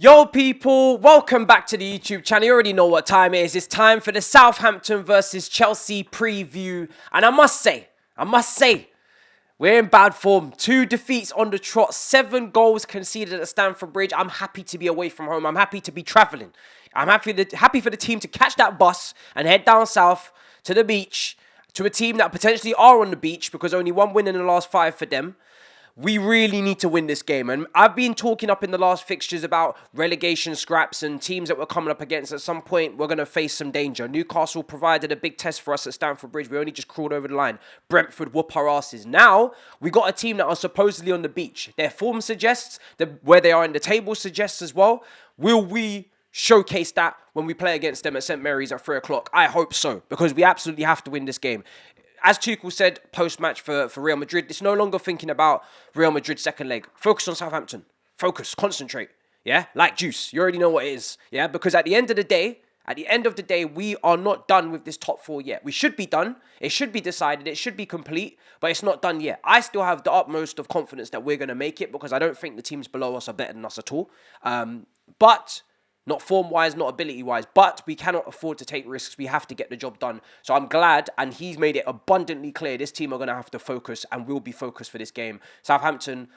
Yo people, welcome back to the YouTube channel. You already know what time it is. It's time for the Southampton versus Chelsea preview. And I must say, we're in bad form. 2 defeats on the trot, 7 goals conceded at Stamford Bridge. I'm happy to be away from home. I'm happy to be travelling. I'm happy for the team to catch that bus and head down south to the beach, to a team that potentially are on the beach because only 1 win in the last 5 for them. We really need to win this game. And I've been talking up in the last fixtures about relegation scraps and teams that we're coming up against. At some point, we're going to face some danger. Newcastle provided a big test for us at Stamford Bridge. We only just crawled over the line. Brentford whoop our asses. Now, we got a team that are supposedly on the beach. Their form suggests, where they are in the table suggests as well. Will we showcase that when we play against them at St. Mary's at 3 o'clock? I hope so, because we absolutely have to win this game. As Tuchel said post-match for Real Madrid, it's no longer thinking about Real Madrid's second leg. Focus on Southampton. Focus. Concentrate. Yeah? Like juice. You already know what it is. Yeah? Because at the end of the day, we are not done with this top 4 yet. We should be done. It should be decided. It should be complete. But it's not done yet. I still have the utmost of confidence that we're going to make it because I don't think the teams below us are better than us at all. But not form-wise, not ability-wise, but we cannot afford to take risks. We have to get the job done. So I'm glad, and he's made it abundantly clear, this team are going to have to focus and will be focused for this game. Southampton,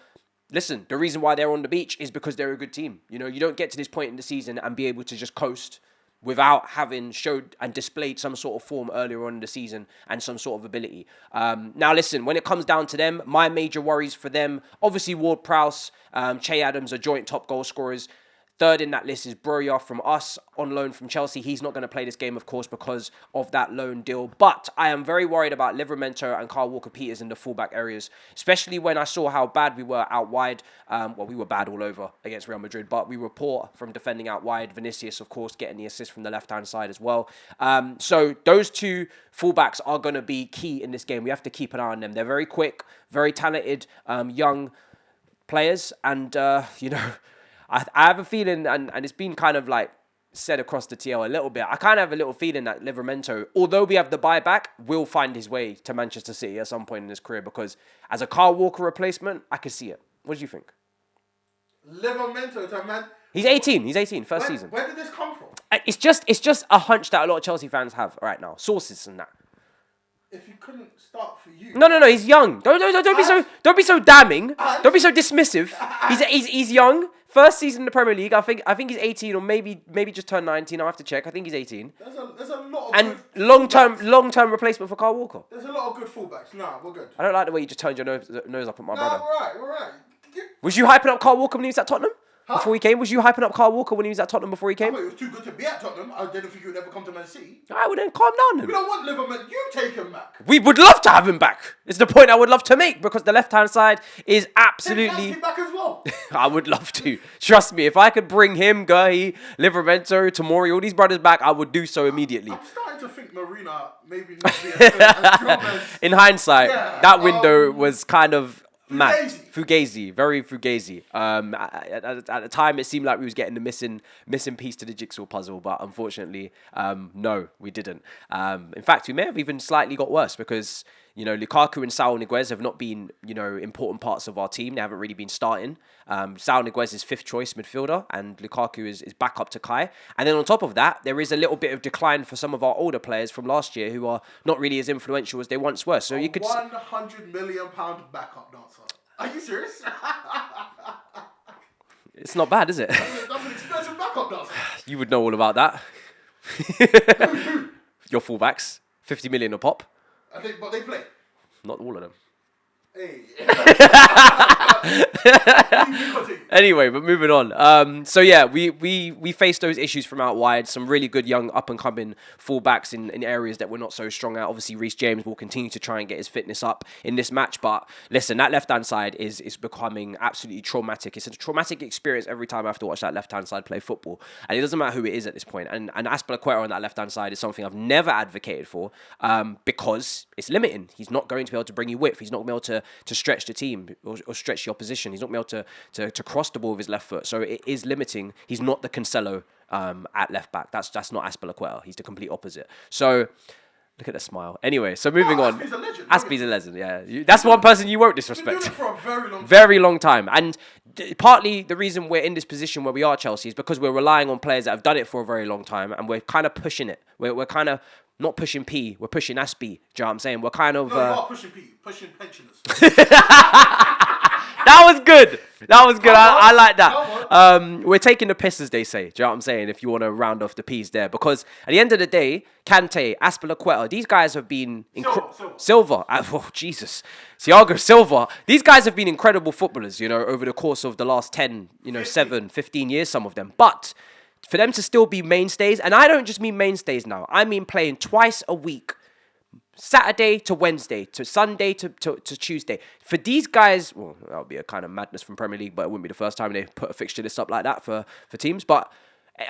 listen, the reason why they're on the beach is because they're a good team. You know, you don't get to this point in the season and be able to just coast without having showed and displayed some sort of form earlier on in the season and some sort of ability. Now, listen, when it comes down to them, my major worries for them, obviously Ward-Prowse, Che Adams are joint top goal scorers. Third in that list is Broja from us, on loan from Chelsea. He's not going to play this game, of course, because of that loan deal. But I am very worried about Livramento and Kyle Walker-Peters in the fullback areas, especially when I saw how bad we were out wide. Well, we were bad all over against Real Madrid, but we were poor from defending out wide. Vinicius, of course, getting the assist from the left-hand side as well. So those 2 fullbacks are going to be key in this game. We have to keep an eye on them. They're very quick, very talented, young players, and, you know, I have a feeling, and it's been kind of like said across the TL a little bit, I kind of have a little feeling that Livramento, although we have the buyback, will find his way to Manchester City at some point in his career, because as a Kyle Walker replacement, I could see it. What do you think? Livramento, man. He's 18. He's 18, first season. Where did this come from? It's just a hunch that a lot of Chelsea fans have right now. Sources and that. If he couldn't start for you. No, he's young. Don't be so damning. Don't be so dismissive. He's young. First season in the Premier League. I think he's 18 or maybe just turned 19. I'll have to check. I think he's 18. There's a lot of and good long-term replacement for Kyle Walker. There's a lot of good fullbacks. Nah, we're good. I don't like the way you just turned your nose up at my brother. We're right. Was you hyping up Kyle Walker when he was at Tottenham? Before he came? Was you hyping up Kyle Walker when he was at Tottenham before he came? I thought it was too good to be at Tottenham. I didn't think he would ever come to Man City. Alright, well then calm down then. We don't want Livermore. You take him back. We would love to have him back. It's the point I would love to make, because the left-hand side is absolutely... Take back as well. I would love to. Trust me, if I could bring him, Guy, Livramento, Tomori, all these brothers back, I would do so immediately. I'm starting to think Marina maybe not be as strong as... In hindsight, that window was kind of... mad. Fugazi. Very Fugazi. At the time, it seemed like we was getting the missing piece to the jigsaw puzzle, but unfortunately, no, we didn't. In fact, we may have even slightly got worse because, you know, Lukaku and Saul Niguez have not been, you know, important parts of our team. They haven't really been starting. Saul Niguez is 5th choice midfielder, and Lukaku is back up to Kai. And then on top of that, there is a little bit of decline for some of our older players from last year who are not really as influential as they once were. So you could £100 million backup dancer. Are you serious? It's not bad, is it? That's an expensive backup dancer. You would know all about that. Your fullbacks, 50 million a pop. But they play. Not all of them. Hey. Anyway, but moving on. So yeah, we faced those issues from out wide. Some really good young up and coming fullbacks in areas that we're not so strong at. Obviously, Reece James will continue to try and get his fitness up in this match. But listen, that left hand side is becoming absolutely traumatic. It's a traumatic experience every time I have to watch that left hand side play football. And it doesn't matter who it is at this point. And Azpilicueta on that left hand side is something I've never advocated for because it's limiting. He's not going to be able to bring you width. He's not going to be able to stretch the team or stretch the opposition. He's not going to be able to cross the ball with his left foot. So it is limiting. He's not the Cancelo at left back. That's not Azpilicueta. He's the complete opposite. So look at the smile. Anyway, so moving on. Aspie's a legend. Aspie's a legend, yeah. That's one person you won't disrespect. Been doing it for a very long time. Very long time. And partly the reason we're in this position where we are, Chelsea, is because we're relying on players that have done it for a very long time, and we're kind of pushing it. We're kind of not pushing P, we're pushing Aspie. Do you know what I'm saying? We're kind of... No, you are pushing P, pushing pensioners. That was good. I like that. We're taking the piss, as they say. Do you know what I'm saying? If you want to round off the P's there. Because at the end of the day, Kante, Aspilicueta, these guys have been... Silva. Oh, Jesus. Thiago Silva. These guys have been incredible footballers, you know, over the course of the last 10, 7, 15 years, some of them. But for them to still be mainstays, and I don't just mean mainstays now. I mean playing twice a week. Saturday to Wednesday, to Sunday to Tuesday. For these guys, well, that would be a kind of madness from Premier League, but it wouldn't be the first time they put a fixture list up like that for teams. But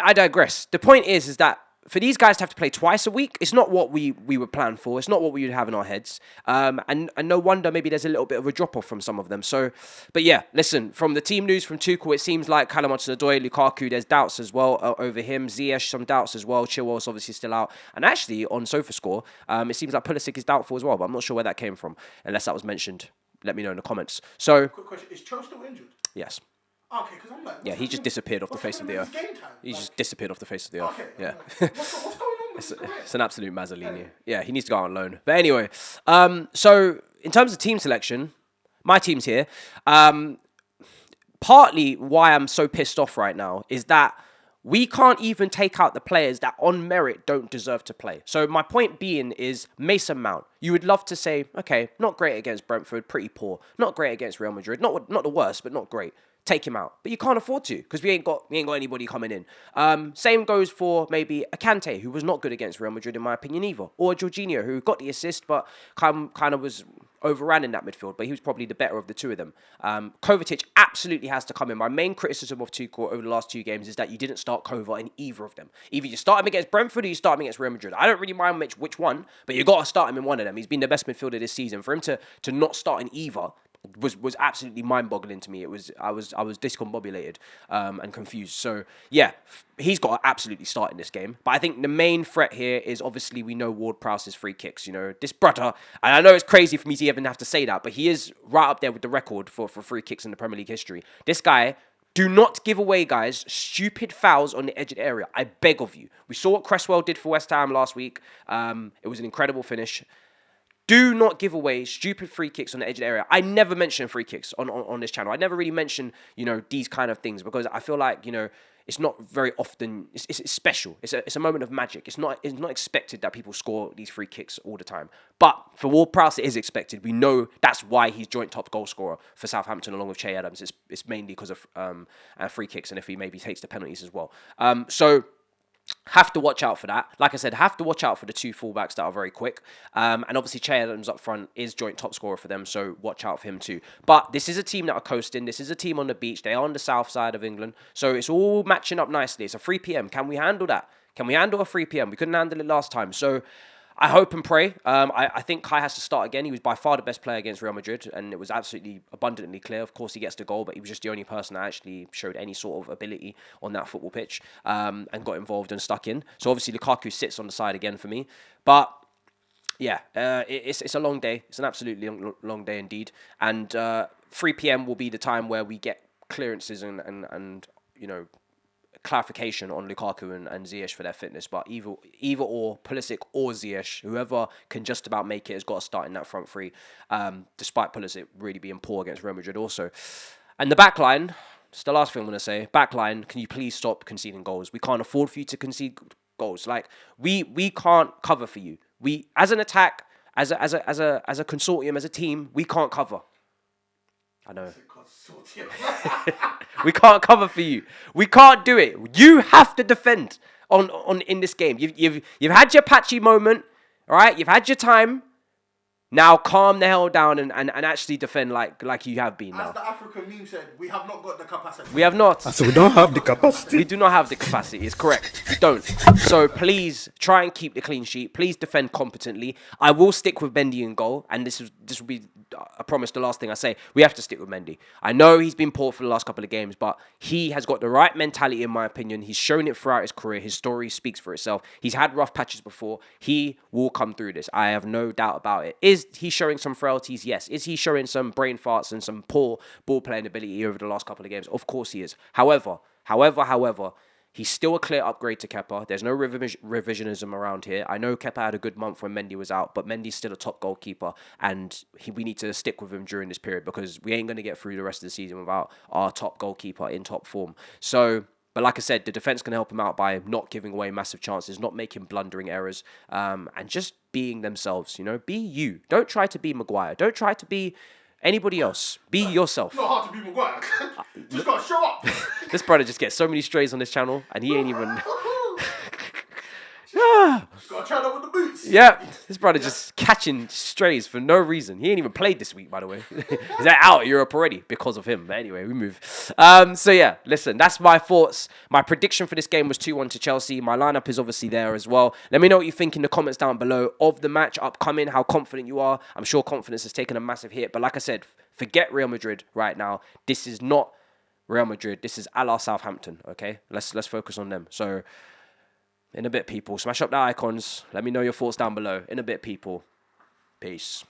I digress. The point is that for these guys to have to play twice a week, it's not what we would plan for. It's not what we would have in our heads. And no wonder maybe there's a little bit of a drop-off from some of them. So, but yeah, listen, from the team news from Tuchel, it seems like Callum Hudson-Odoi, Lukaku, there's doubts as well over him. Ziyech, some doubts as well. Chilwell's obviously still out. And actually, on SofaScore, it seems like Pulisic is doubtful as well, but I'm not sure where that came from, unless that was mentioned. Let me know in the comments. So, Quick question, is Cho still injured? Yes. Okay, because I'm like... Yeah, he just disappeared off the face of the earth. He just disappeared off the face of the earth. Okay. Yeah. What's going on with his career? It's an absolute Mazzolini. Yeah, he needs to go out on loan. But anyway, so in terms of team selection, my team's here. Partly why I'm so pissed off right now is that we can't even take out the players that on merit don't deserve to play. So my point being is Mason Mount. You would love to say, okay, not great against Brentford, pretty poor. Not great against Real Madrid. Not the worst, but not great. Take him out. But you can't afford to because we ain't got anybody coming in. Same goes for maybe a Kante, who was not good against Real Madrid in my opinion either. Or a Jorginho, who got the assist but kind of was overran in that midfield, but he was probably the better of the two of them. Kovacic absolutely has to come in. My main criticism of Tuchel over the last 2 games is that you didn't start Kova in either of them. Either you start him against Brentford or you start him against Real Madrid. I don't really mind which one, but you got to start him in one of them. He's been the best midfielder this season. For him to not start in either was absolutely mind-boggling to me. I was discombobulated and confused. So yeah, he's got to absolutely start in this game. But I think the main threat here is obviously we know Ward-Prowse's free kicks. You know, this brother, and I know it's crazy for me to even have to say that, but he is right up there with the record for free kicks in the Premier League history. This guy, do not give away, guys, stupid fouls on the edge of the area. I beg of you. We saw what Cresswell did for West Ham last week. It was an incredible finish. Do not give away stupid free kicks on the edge of the area. I never mention free kicks on this channel. I never really mention, these kind of things because I feel like, it's not very often. It's special. It's a moment of magic. It's not expected that people score these free kicks all the time. But for Ward-Prowse, it is expected. We know that's why he's joint top goal scorer for Southampton along with Che Adams. It's mainly because of free kicks and if he maybe takes the penalties as well. So have to watch out for that. Like I said, have to watch out for the 2 fullbacks that are very quick. And obviously Che Adams up front is joint top scorer for them, so watch out for him too. But this is a team that are coasting. This is a team on the beach. They are on the south side of England. So it's all matching up nicely. It's a 3 p.m. Can we handle that? Can we handle a 3 p.m.? We couldn't handle it last time. So I hope and pray. I think Kai has to start again. He was by far the best player against Real Madrid, and it was absolutely abundantly clear. Of course, he gets the goal, but he was just the only person that actually showed any sort of ability on that football pitch and got involved and stuck in. So obviously, Lukaku sits on the side again for me. But yeah, it's a long day. It's an absolutely long day indeed. And 3 p.m. will be the time where we get clearances and clarification on Lukaku and Ziyech for their fitness, but either or, Pulisic or Ziyech, whoever can just about make it has got to start in that front three, despite Pulisic really being poor against Real Madrid also. And the back line, it's the last thing I'm going to say, back line, can you please stop conceding goals? We can't afford for you to concede goals. Like, we can't cover for you. We, as an attack, as a consortium, as a team, we can't cover. I know. We can't cover for you. We can't do it. You have to defend in this game. You've had your patchy moment, all right? You've had your time. Now calm the hell down and actually defend like you have been now. As the African meme said, we have not got the capacity. We have not. So we don't have the capacity. We do not have the capacity. It's correct. We don't. So please try and keep the clean sheet. Please defend competently. I will stick with Mendy in goal, and this will be, I promise, the last thing I say. We have to stick with Mendy. I know he's been poor for the last couple of games, but he has got the right mentality in my opinion. He's shown it throughout his career. His story speaks for itself. He's had rough patches before. He will come through this. I have no doubt about it. Is Is he showing some frailties? Yes. Is he showing some brain farts and some poor ball playing ability over the last couple of games? Of course he is. However, he's still a clear upgrade to Kepa. There's no revisionism around here. I know Kepa had a good month when Mendy was out, but Mendy's still a top goalkeeper, and we need to stick with him during this period because we ain't going to get through the rest of the season without our top goalkeeper in top form. So, but like I said, the defense can help him out by not giving away massive chances, not making blundering errors, and just being themselves. Be you. Don't try to be Maguire. Don't try to be anybody else. Be yourself. Not hard to be Maguire. Just gotta show up. This brother just gets so many strays on this channel, and he ain't even. Gotta try that with the boots. Yeah, this brother just catching strays for no reason. He ain't even played this week, by the way. He's out of Europe already because of him. But anyway, we move. So yeah, listen, that's my thoughts. My prediction for this game was 2-1 to Chelsea. My lineup is obviously there as well. Let me know what you think in the comments down below of the match upcoming, how confident you are. I'm sure confidence has taken a massive hit. But like I said, forget Real Madrid right now. This is not Real Madrid. This is a la Southampton, okay? Let's focus on them. So, in a bit, people. Smash up the icons. Let me know your thoughts down below. In a bit, people. Peace.